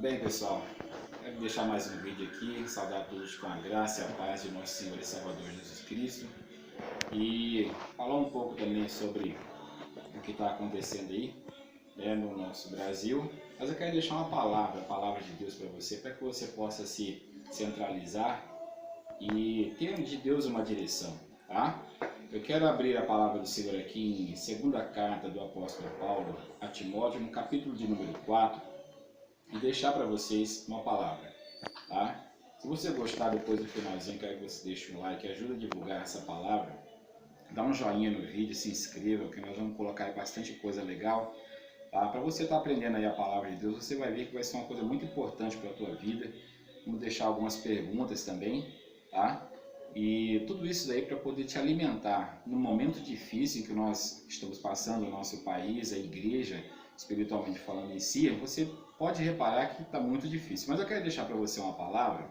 Tudo bem, pessoal? Quero deixar mais um vídeo aqui, saudar todos com a graça e a paz de nosso Senhor e Salvador Jesus Cristo e falar um pouco também sobre o que está acontecendo aí, no nosso Brasil. Mas eu quero deixar uma palavra, a palavra de Deus para que você possa se centralizar e ter de Deus uma direção, tá? Eu quero abrir a palavra do Senhor aqui em segunda carta do apóstolo Paulo a Timóteo, no capítulo de número 4, e deixar para vocês uma palavra, tá? Se você gostar, depois do finalzinho, quero que você deixe um like, ajuda a divulgar essa palavra, dá um joinha no vídeo, se inscreva, que nós vamos colocar aí bastante coisa legal, tá? Para você estar aprendendo aí a palavra de Deus, você vai ver que vai ser uma coisa muito importante para a tua vida. Vamos deixar algumas perguntas também, tá? E tudo isso daí para poder te alimentar no momento difícil que nós estamos passando no nosso país, a igreja, espiritualmente falando em si. Você pode reparar que está muito difícil, mas eu quero deixar para você uma palavra,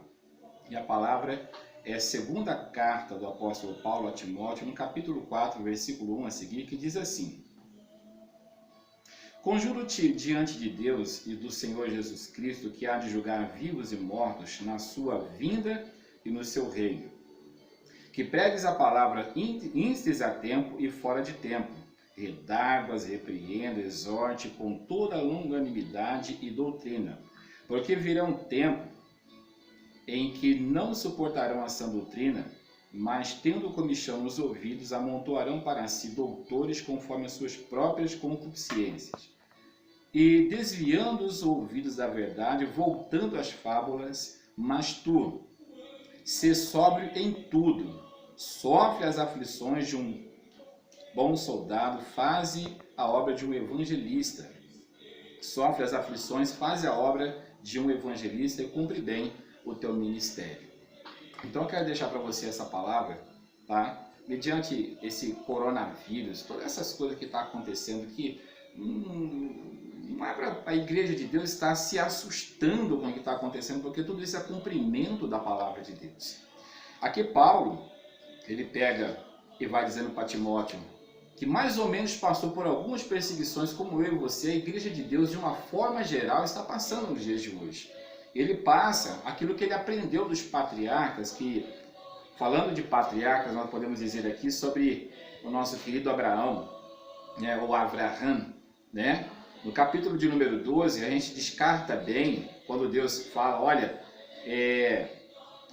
e a palavra é a segunda carta do apóstolo Paulo a Timóteo, no capítulo 4, versículo 1 a seguir, que diz assim: Conjuro-te diante de Deus e do Senhor Jesus Cristo, que há de julgar vivos e mortos na sua vinda e no seu reino, que pregues a palavra instes a tempo e fora de tempo, redarguas, repreenda, exorte com toda longanimidade e doutrina, porque virá um tempo em que não suportarão a sã doutrina, mas tendo comichão nos ouvidos, amontoarão para si doutores conforme as suas próprias concupiscências, e desviando os ouvidos da verdade, voltando às fábulas. Mas tu, sê sóbrio em tudo, sofre as aflições de um bom soldado, faze a obra de um evangelista. Sofre as aflições, faze a obra de um evangelista e cumpre bem o teu ministério. Então eu quero deixar para você essa palavra, tá? Mediante esse coronavírus, todas essas coisas que estão acontecendo, que não é para a igreja de Deus estar se assustando com o que está acontecendo, porque tudo isso é cumprimento da palavra de Deus. Aqui Paulo, ele pega e vai dizendo para Timóteo, que mais ou menos passou por algumas perseguições, como eu e você, a igreja de Deus, de uma forma geral, está passando nos dias de hoje. Ele passa aquilo que ele aprendeu dos patriarcas, que, falando de patriarcas, nós podemos dizer aqui sobre o nosso querido Abraão, ou Avraham, né? No capítulo de número 12, a gente descarta bem, quando Deus fala, olha,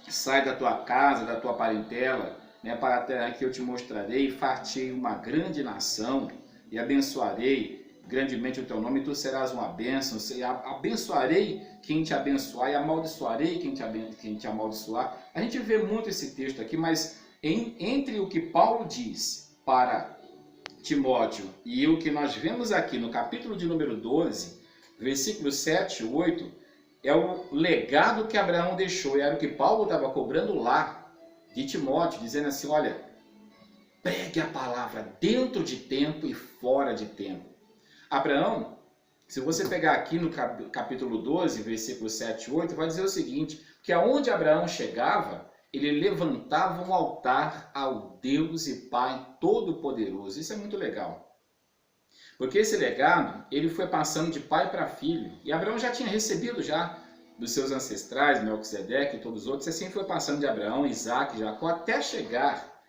sai da tua casa, da tua parentela, para a terra que eu te mostrarei, fartei uma grande nação e abençoarei grandemente o teu nome, e tu serás uma bênção. Abençoarei quem te abençoar e amaldiçoarei quem te amaldiçoar. A gente vê muito esse texto aqui, mas entre o que Paulo diz para Timóteo e o que nós vemos aqui no capítulo de número 12, versículos 7 e 8, é o legado que Abraão deixou, e era o que Paulo estava cobrando lá de Timóteo, dizendo assim, olha, pregue a palavra dentro de tempo e fora de tempo. Abraão, se você pegar aqui no capítulo 12, versículos 7 e 8, vai dizer o seguinte, que aonde Abraão chegava, ele levantava um altar ao Deus e Pai Todo-Poderoso. Isso é muito legal. Porque esse legado, ele foi passando de pai para filho. E Abraão já tinha recebido já dos seus ancestrais, Melquisedeque e todos os outros, assim foi passando de Abraão, Isaac, Jacó, até chegar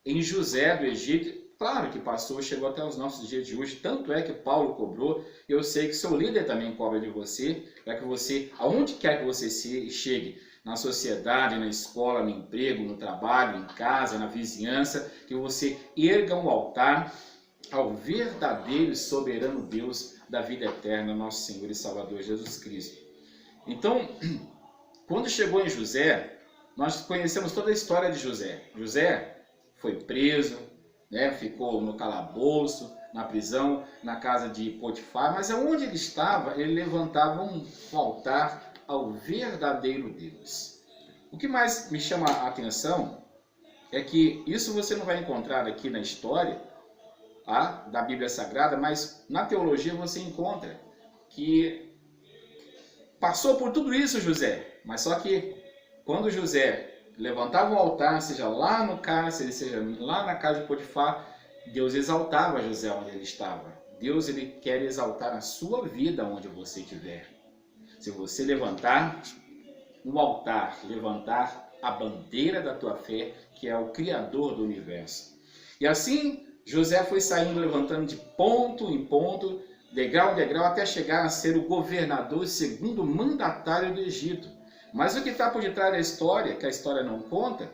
em José do Egito. Claro que passou, chegou até os nossos dias de hoje, tanto é que Paulo cobrou. Eu sei que seu líder também cobra de você, para que você, aonde quer que você chegue, na sociedade, na escola, no emprego, no trabalho, em casa, na vizinhança, que você erga um altar ao verdadeiro e soberano Deus da vida eterna, nosso Senhor e Salvador Jesus Cristo. Então, quando chegou em José, nós conhecemos toda a história de José. José foi preso, ficou no calabouço, na prisão, na casa de Potifar, mas aonde ele estava, ele levantava um altar ao verdadeiro Deus. O que mais me chama a atenção é que isso você não vai encontrar aqui na história da Bíblia Sagrada, mas na teologia você encontra que passou por tudo isso José, mas só que quando José levantava o altar, seja lá no cárcere, seja lá na casa de Potifar, Deus exaltava José onde ele estava. Deus, ele quer exaltar a sua vida onde você estiver. Se você levantar um altar, levantar a bandeira da tua fé, que é o Criador do universo. E assim, José foi saindo, levantando de ponto em ponto, degrau em degrau, até chegar a ser o governador, segundo mandatário do Egito. Mas o que está por detrás da história, que a história não conta,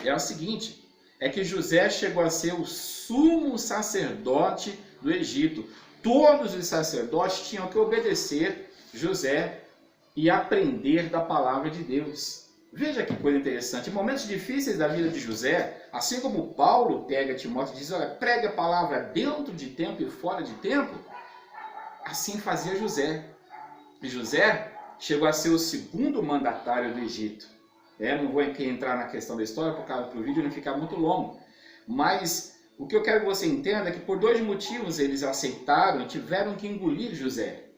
é o seguinte, é que José chegou a ser o sumo sacerdote do Egito. Todos os sacerdotes tinham que obedecer José e aprender da palavra de Deus. Veja que coisa interessante. Em momentos difíceis da vida de José, assim como Paulo pega Timóteo e diz, olha, pregue a palavra dentro de tempo e fora de tempo, assim fazia José. E José chegou a ser o segundo mandatário do Egito. Não vou aqui entrar na questão da história, por causa do vídeo não ficar muito longo. Mas o que eu quero que você entenda é que por dois motivos eles aceitaram e tiveram que engolir José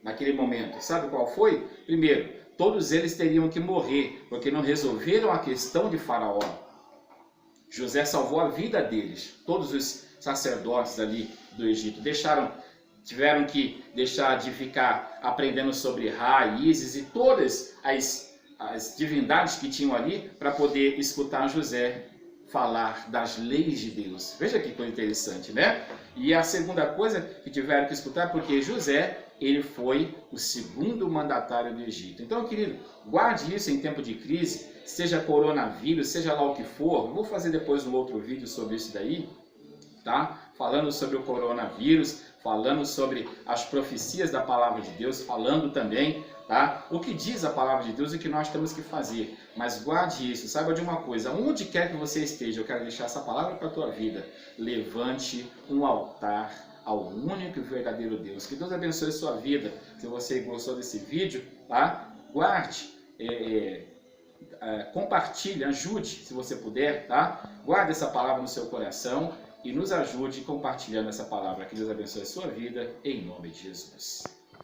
naquele momento. Sabe qual foi? Primeiro, todos eles teriam que morrer, porque não resolveram a questão de Faraó. José salvou a vida deles, todos os sacerdotes ali do Egito. Tiveram que deixar de ficar aprendendo sobre raízes e todas as divindades que tinham ali para poder escutar José falar das leis de Deus. Veja que coisa interessante, né? E a segunda coisa que tiveram que escutar, porque José, ele foi o segundo mandatário do Egito. Então, querido, guarde isso em tempo de crise, seja coronavírus, seja lá o que for. Eu vou fazer depois um outro vídeo sobre isso daí, tá? Falando sobre o coronavírus, falando sobre as profecias da palavra de Deus, falando também, tá? O que diz a palavra de Deus e o que nós temos que fazer. Mas guarde isso, saiba de uma coisa, onde quer que você esteja, eu quero deixar essa palavra para a tua vida. Levante um altar ao único e verdadeiro Deus. Que Deus abençoe a sua vida. Se você gostou desse vídeo, tá? Guarde, compartilhe, ajude, se você puder, tá? Guarde essa palavra no seu coração e nos ajude compartilhando essa palavra. Que Deus abençoe a sua vida, em nome de Jesus.